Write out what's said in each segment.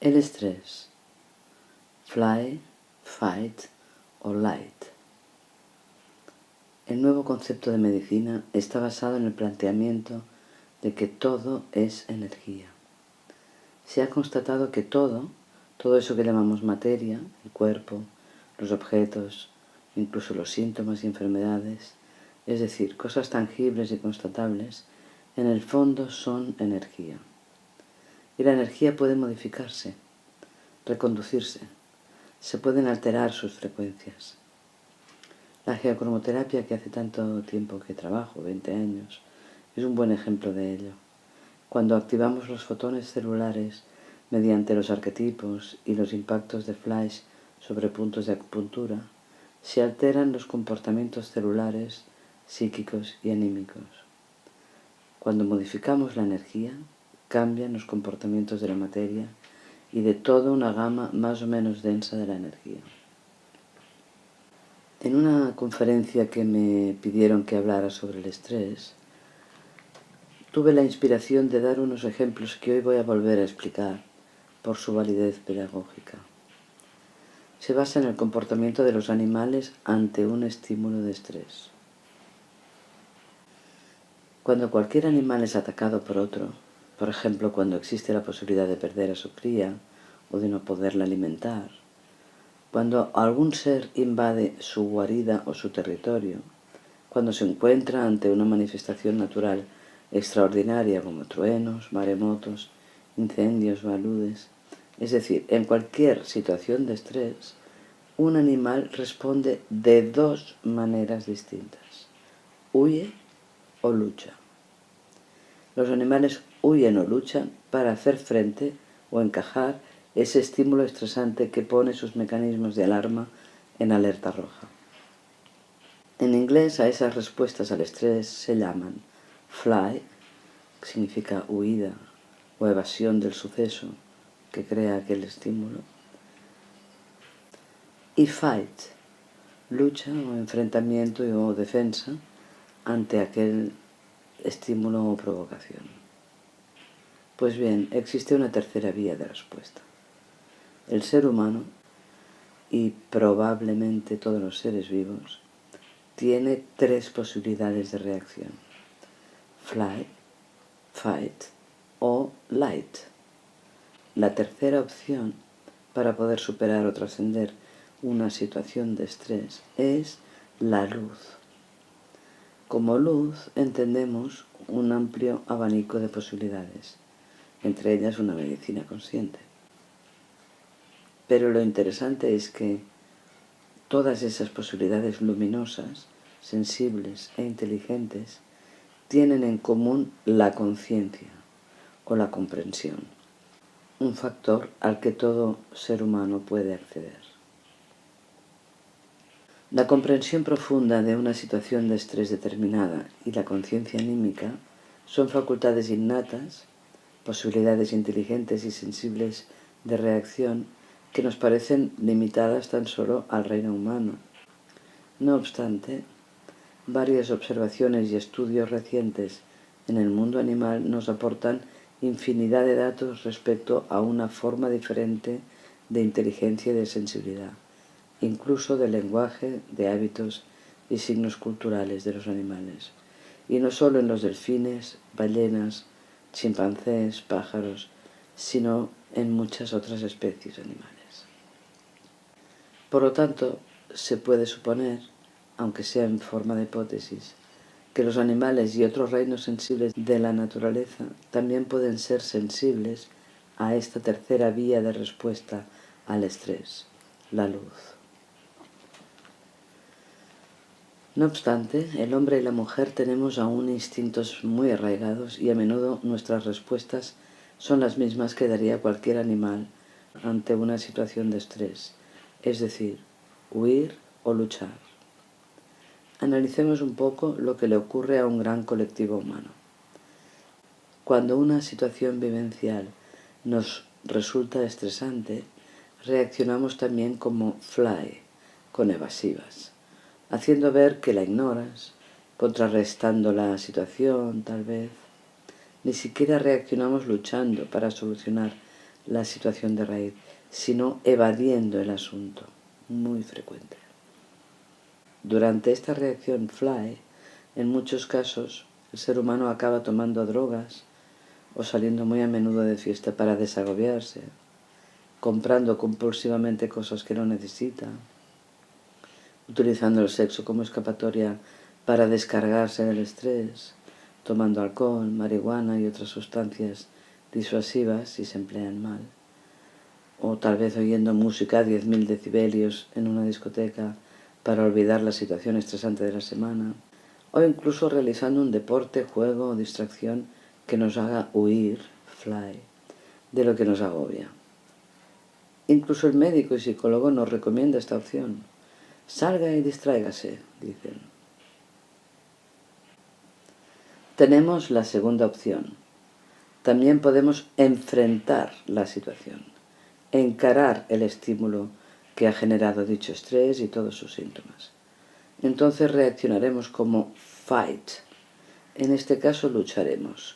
El estrés, fly, fight o light. El nuevo concepto de medicina está basado en el planteamiento de que todo es energía. Se ha constatado que todo eso que llamamos materia, el cuerpo, los objetos, incluso los síntomas y enfermedades, es decir, cosas tangibles y constatables, en el fondo son energía. Y la energía puede modificarse, reconducirse, se pueden alterar sus frecuencias. La geocromoterapia, que hace tanto tiempo que trabajo, 20 años, es un buen ejemplo de ello. Cuando activamos los fotones celulares mediante los arquetipos y los impactos de flash sobre puntos de acupuntura, se alteran los comportamientos celulares, psíquicos y anímicos. Cuando modificamos la energía, cambian los comportamientos de la materia y de toda una gama más o menos densa de la energía. En una conferencia que me pidieron que hablara sobre el estrés, tuve la inspiración de dar unos ejemplos que hoy voy a volver a explicar por su validez pedagógica. Se basa en el comportamiento de los animales ante un estímulo de estrés. Cuando cualquier animal es atacado por otro, por ejemplo cuando existe la posibilidad de perder a su cría o de no poderla alimentar, cuando algún ser invade su guarida o su territorio, cuando se encuentra ante una manifestación natural extraordinaria como truenos, maremotos, incendios o aludes, es decir, en cualquier situación de estrés, un animal responde de dos maneras distintas: huye o lucha. Los animales huyen o luchan para hacer frente o encajar ese estímulo estresante que pone sus mecanismos de alarma en alerta roja. En inglés a esas respuestas al estrés se llaman fly, que significa huida o evasión del suceso que crea aquel estímulo, y fight, lucha o enfrentamiento o defensa ante aquel estímulo o provocación. Pues bien, existe una tercera vía de respuesta. El ser humano, y probablemente todos los seres vivos, tiene tres posibilidades de reacción: fly, fight o light. La tercera opción para poder superar o trascender una situación de estrés es la luz. Como luz entendemos un amplio abanico de posibilidades, entre ellas una medicina consciente. Pero lo interesante es que todas esas posibilidades luminosas, sensibles e inteligentes tienen en común la conciencia o la comprensión, un factor al que todo ser humano puede acceder. La comprensión profunda de una situación de estrés determinada y la conciencia anímica son facultades innatas, posibilidades inteligentes y sensibles de reacción que nos parecen limitadas tan solo al reino humano. No obstante, varias observaciones y estudios recientes en el mundo animal nos aportan infinidad de datos respecto a una forma diferente de inteligencia y de sensibilidad, incluso del lenguaje, de hábitos y signos culturales de los animales, y no solo en los delfines, ballenas, chimpancés, pájaros, sino en muchas otras especies animales. Por lo tanto, se puede suponer, aunque sea en forma de hipótesis, que los animales y otros reinos sensibles de la naturaleza también pueden ser sensibles a esta tercera vía de respuesta al estrés, la luz. No obstante, el hombre y la mujer tenemos aún instintos muy arraigados y a menudo nuestras respuestas son las mismas que daría cualquier animal ante una situación de estrés, es decir, huir o luchar. Analicemos un poco lo que le ocurre a un gran colectivo humano. Cuando una situación vivencial nos resulta estresante, reaccionamos también como fly, con evasivas, haciendo ver que la ignoras, contrarrestando la situación, tal vez. Ni siquiera reaccionamos luchando para solucionar la situación de raíz, sino evadiendo el asunto, muy frecuente. Durante esta reacción fly, en muchos casos, el ser humano acaba tomando drogas o saliendo muy a menudo de fiesta para desagobiarse, comprando compulsivamente cosas que no necesita, utilizando el sexo como escapatoria para descargarse del estrés, tomando alcohol, marihuana y otras sustancias disuasivas si se emplean mal, o tal vez oyendo música a 10.000 decibelios en una discoteca para olvidar la situación estresante de la semana, o incluso realizando un deporte, juego o distracción que nos haga huir, fly, de lo que nos agobia. Incluso el médico y psicólogo nos recomienda esta opción. Salga y distráigase, dicen. Tenemos la segunda opción. También podemos enfrentar la situación, encarar el estímulo que ha generado dicho estrés y todos sus síntomas. Entonces reaccionaremos como fight. En este caso lucharemos.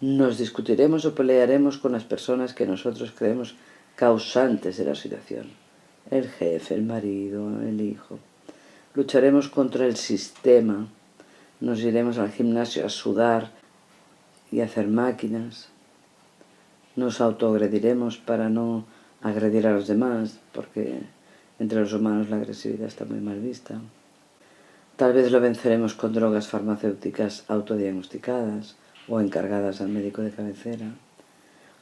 Nos discutiremos o pelearemos con las personas que nosotros creemos causantes de la situación. El jefe, el marido, el hijo. Lucharemos contra el sistema. Nos iremos al gimnasio a sudar y a hacer máquinas. Nos autoagrediremos para no agredir a los demás, porque entre los humanos la agresividad está muy mal vista. Tal vez lo venceremos con drogas farmacéuticas autodiagnosticadas o encargadas al médico de cabecera.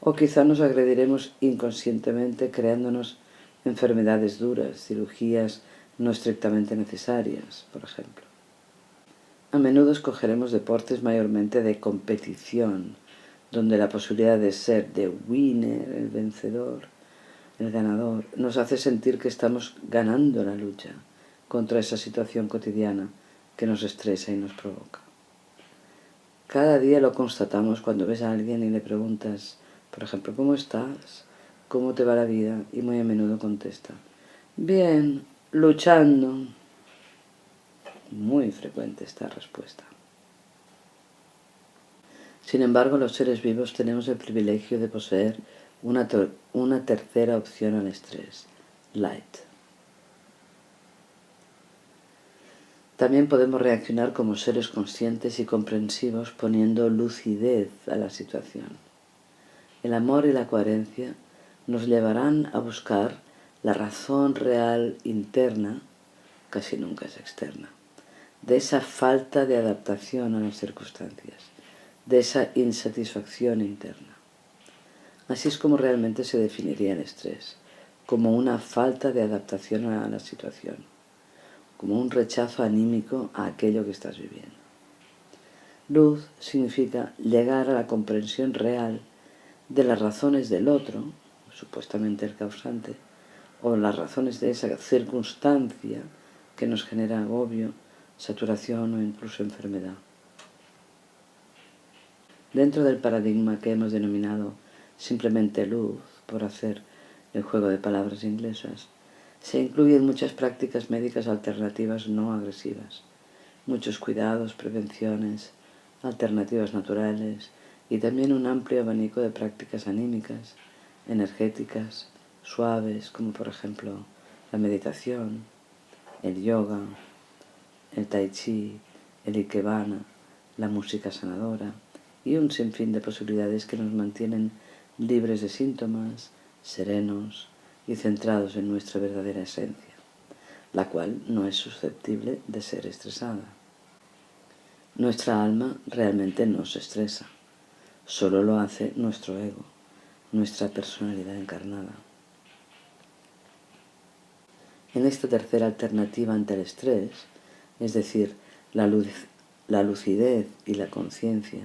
O quizá nos agrediremos inconscientemente creándonos enfermedades duras, cirugías no estrictamente necesarias, por ejemplo. A menudo escogeremos deportes mayormente de competición, donde la posibilidad de ser the winner, el vencedor, el ganador, nos hace sentir que estamos ganando la lucha contra esa situación cotidiana que nos estresa y nos provoca. Cada día lo constatamos cuando ves a alguien y le preguntas, por ejemplo, ¿cómo estás? ¿Cómo te va la vida? Y muy a menudo contesta, bien, luchando. Muy frecuente esta respuesta. Sin embargo, los seres vivos tenemos el privilegio de poseer una tercera opción al estrés, light. También podemos reaccionar como seres conscientes y comprensivos poniendo lucidez a la situación. El amor y la coherencia nos llevarán a buscar la razón real interna, casi nunca es externa, de esa falta de adaptación a las circunstancias, de esa insatisfacción interna. Así es como realmente se definiría el estrés, como una falta de adaptación a la situación, como un rechazo anímico a aquello que estás viviendo. Luz significa llegar a la comprensión real de las razones del otro, supuestamente el causante, o las razones de esa circunstancia que nos genera agobio, saturación o incluso enfermedad. Dentro del paradigma que hemos denominado simplemente luz, por hacer el juego de palabras inglesas, se incluyen muchas prácticas médicas alternativas no agresivas, muchos cuidados, prevenciones, alternativas naturales y también un amplio abanico de prácticas anímicas, energéticas, suaves, como por ejemplo la meditación, el yoga, el tai chi, el ikebana, la música sanadora y un sinfín de posibilidades que nos mantienen libres de síntomas, serenos y centrados en nuestra verdadera esencia, la cual no es susceptible de ser estresada. Nuestra alma realmente no se estresa, solo lo hace nuestro ego, nuestra personalidad encarnada. En esta tercera alternativa ante el estrés, es decir, la lucidez y la conciencia,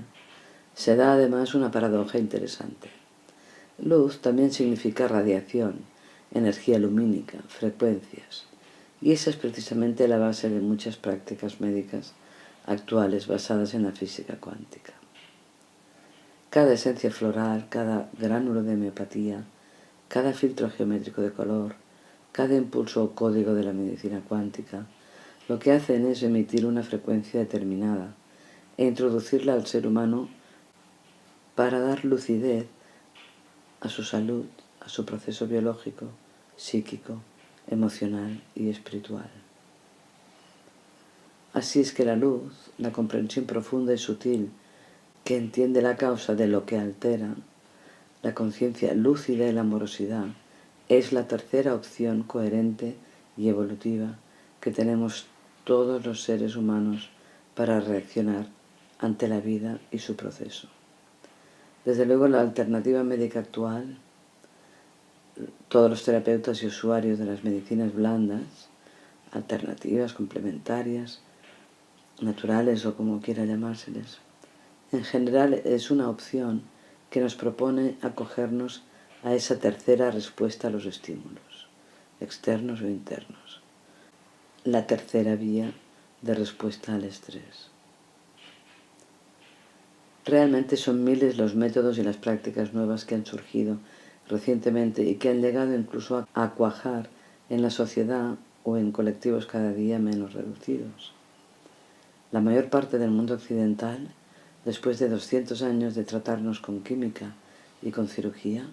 se da además una paradoja interesante. Luz también significa radiación, energía lumínica, frecuencias, y esa es precisamente la base de muchas prácticas médicas actuales basadas en la física cuántica. Cada esencia floral, cada gránulo de homeopatía, cada filtro geométrico de color, cada impulso o código de la medicina cuántica, lo que hacen es emitir una frecuencia determinada e introducirla al ser humano para dar lucidez a su salud, a su proceso biológico, psíquico, emocional y espiritual. Así es que la luz, la comprensión profunda y sutil que entiende la causa de lo que altera, la conciencia lúcida y la amorosidad, es la tercera opción coherente y evolutiva que tenemos todos los seres humanos para reaccionar ante la vida y su proceso. Desde luego, la alternativa médica actual, todos los terapeutas y usuarios de las medicinas blandas, alternativas, complementarias, naturales o como quiera llamárseles, en general es una opción que nos propone acogernos a esa tercera respuesta a los estímulos, externos o internos, la tercera vía de respuesta al estrés. Realmente son miles los métodos y las prácticas nuevas que han surgido recientemente y que han llegado incluso a cuajar en la sociedad o en colectivos cada día menos reducidos. La mayor parte del mundo occidental, después de 200 años de tratarnos con química y con cirugía,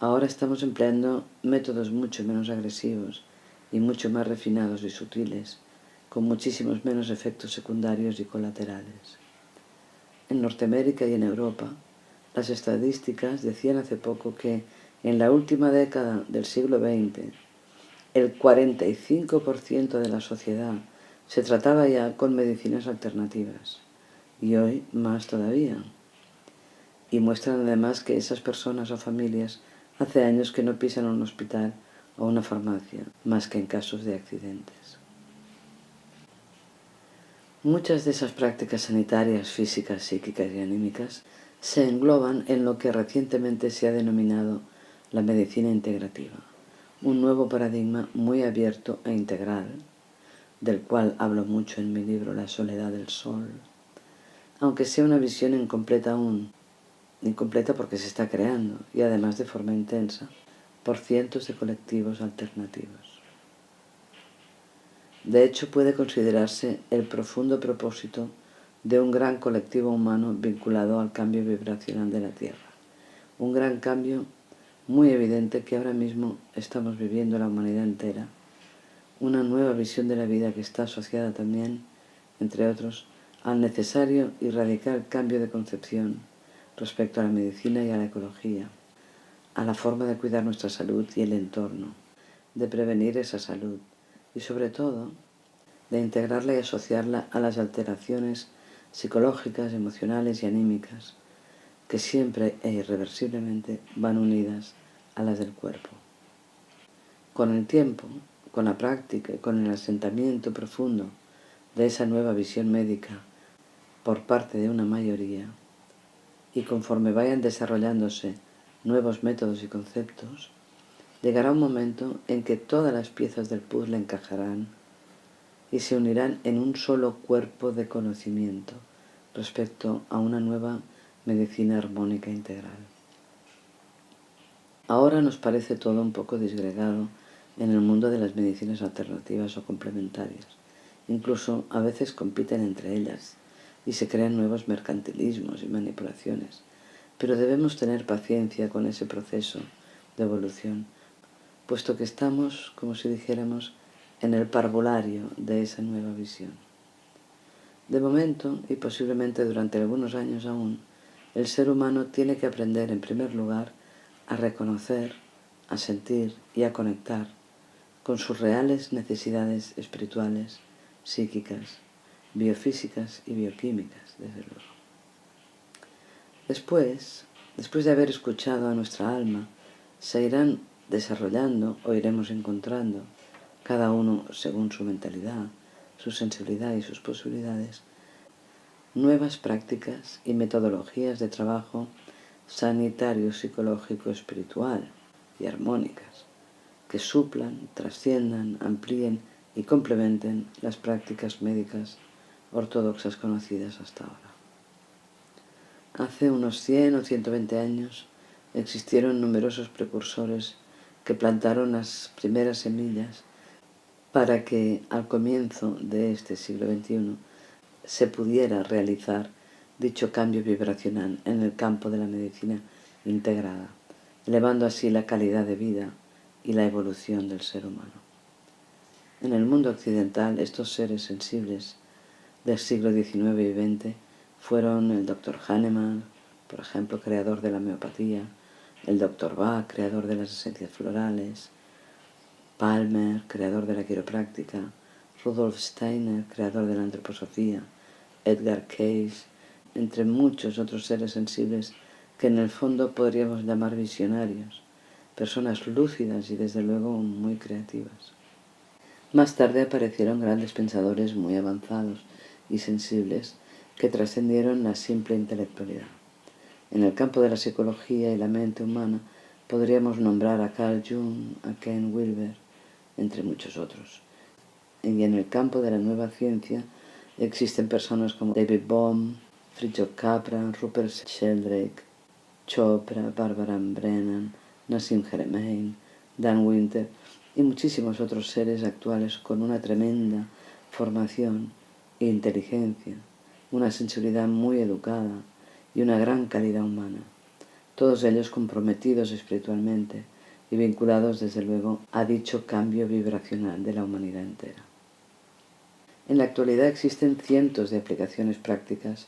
ahora estamos empleando métodos mucho menos agresivos y mucho más refinados y sutiles, con muchísimos menos efectos secundarios y colaterales. En Norteamérica y en Europa, las estadísticas decían hace poco que en la última década del siglo XX, el 45% de la sociedad se trataba ya con medicinas alternativas, y hoy más todavía. Y muestran además que esas personas o familias hace años que no pisan un hospital o una farmacia, más que en casos de accidentes. Muchas de esas prácticas sanitarias, físicas, psíquicas y anímicas se engloban en lo que recientemente se ha denominado la medicina integrativa, un nuevo paradigma muy abierto e integral, del cual hablo mucho en mi libro La soledad del sol, aunque sea una visión incompleta aún, incompleta porque se está creando, y además de forma intensa, por cientos de colectivos alternativos. De hecho, puede considerarse el profundo propósito de un gran colectivo humano vinculado al cambio vibracional de la Tierra. Un gran cambio muy evidente que ahora mismo estamos viviendo la humanidad entera. Una nueva visión de la vida que está asociada también, entre otros, al necesario y radical cambio de concepción respecto a la medicina y a la ecología, a la forma de cuidar nuestra salud y el entorno, de prevenir esa salud y sobre todo de integrarla y asociarla a las alteraciones psicológicas, emocionales y anímicas que siempre e irreversiblemente van unidas a las del cuerpo. Con el tiempo, con la práctica y con el asentamiento profundo de esa nueva visión médica por parte de una mayoría, y conforme vayan desarrollándose nuevos métodos y conceptos, llegará un momento en que todas las piezas del puzzle encajarán y se unirán en un solo cuerpo de conocimiento respecto a una nueva medicina armónica integral. Ahora nos parece todo un poco disgregado en el mundo de las medicinas alternativas o complementarias. Incluso a veces compiten entre ellas y se crean nuevos mercantilismos y manipulaciones. Pero debemos tener paciencia con ese proceso de evolución, puesto que estamos, como si dijéramos, en el parvulario de esa nueva visión. De momento, y posiblemente durante algunos años aún, el ser humano tiene que aprender, en primer lugar, a reconocer, a sentir y a conectar con sus reales necesidades espirituales, psíquicas, biofísicas y bioquímicas, desde luego. Después de haber escuchado a nuestra alma, se irán desarrollando o iremos encontrando, cada uno según su mentalidad, su sensibilidad y sus posibilidades, nuevas prácticas y metodologías de trabajo sanitario, psicológico, espiritual y armónicas, que suplan, trasciendan, amplíen y complementen las prácticas médicas ortodoxas conocidas hasta ahora. Hace unos 100 o 120 años existieron numerosos precursores que plantaron las primeras semillas para que al comienzo de este siglo XXI se pudiera realizar dicho cambio vibracional en el campo de la medicina integrada, elevando así la calidad de vida y la evolución del ser humano. En el mundo occidental, estos seres sensibles del siglo XIX y XX fueron el Dr. Hahnemann, por ejemplo, creador de la homeopatía, el Dr. Bach, creador de las esencias florales, Palmer, creador de la quiropráctica, Rudolf Steiner, creador de la antroposofía, Edgar Cayce, entre muchos otros seres sensibles que en el fondo podríamos llamar visionarios, personas lúcidas y desde luego muy creativas. Más tarde aparecieron grandes pensadores muy avanzados y sensibles que trascendieron la simple intelectualidad. En el campo de la psicología y la mente humana podríamos nombrar a Carl Jung, a Ken Wilber, entre muchos otros. Y en el campo de la nueva ciencia existen personas como David Bohm, Fritjof Capra, Rupert Sheldrake, Chopra, Barbara Brennan, Nassim Haramein, Dan Winter y muchísimos otros seres actuales con una tremenda formación e inteligencia, una sensibilidad muy educada y una gran calidad humana, todos ellos comprometidos espiritualmente y vinculados desde luego a dicho cambio vibracional de la humanidad entera. En la actualidad existen cientos de aplicaciones prácticas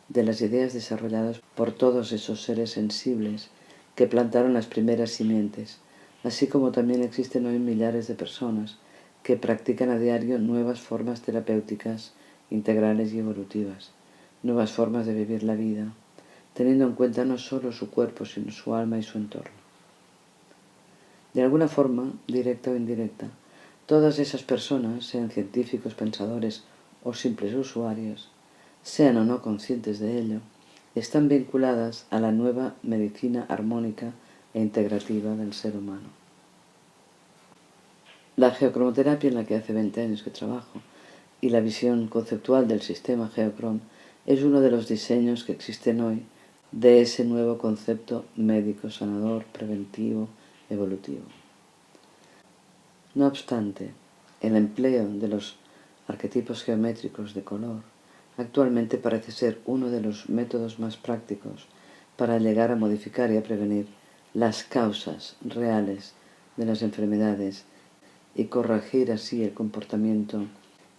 de las ideas desarrolladas por todos esos seres sensibles que plantaron las primeras simientes, así como también existen hoy millares de personas que practican a diario nuevas formas terapéuticas, integrales y evolutivas, nuevas formas de vivir la vida, teniendo en cuenta no solo su cuerpo, sino su alma y su entorno. De alguna forma, directa o indirecta, todas esas personas, sean científicos, pensadores o simples usuarios, sean o no conscientes de ello, están vinculadas a la nueva medicina armónica e integrativa del ser humano. La geocromoterapia, en la que hace 20 años que trabajo, y la visión conceptual del sistema Geocrom es uno de los diseños que existen hoy de ese nuevo concepto médico, sanador, preventivo, evolutivo. No obstante, el empleo de los arquetipos geométricos de color actualmente parece ser uno de los métodos más prácticos para llegar a modificar y a prevenir las causas reales de las enfermedades y corregir así el comportamiento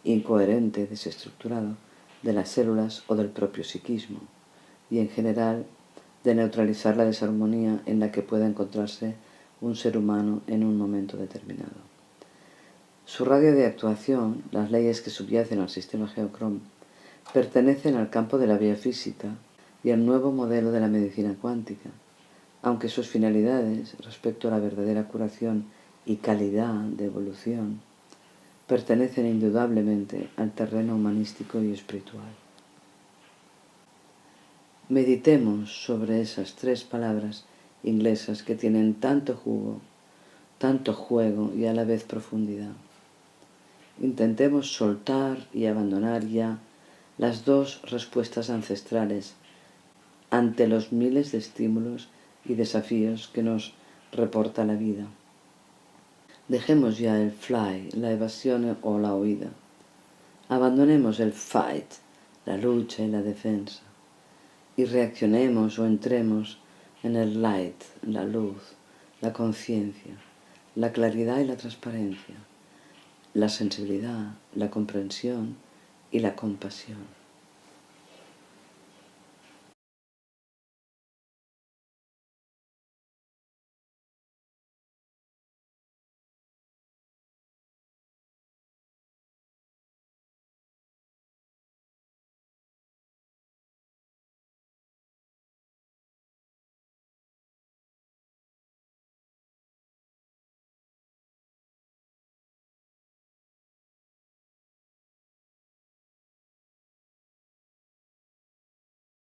incoherente, desestructurado de las células o del propio psiquismo, y en general de neutralizar la desarmonía en la que pueda encontrarse un ser humano en un momento determinado. Su radio de actuación, las leyes que subyacen al sistema Geocrom, pertenecen al campo de la biofísica y al nuevo modelo de la medicina cuántica, aunque sus finalidades respecto a la verdadera curación y calidad de evolución pertenecen indudablemente al terreno humanístico y espiritual. Meditemos sobre esas 3 palabras inglesas que tienen tanto jugo, tanto juego y a la vez profundidad. Intentemos soltar y abandonar ya las 2 respuestas ancestrales ante los miles de estímulos y desafíos que nos reporta la vida. Dejemos ya el fly, la evasión o la huida. Abandonemos el fight, la lucha y la defensa, y reaccionemos o entremos en el light, la luz, la conciencia, la claridad y la transparencia, la sensibilidad, la comprensión y la compasión.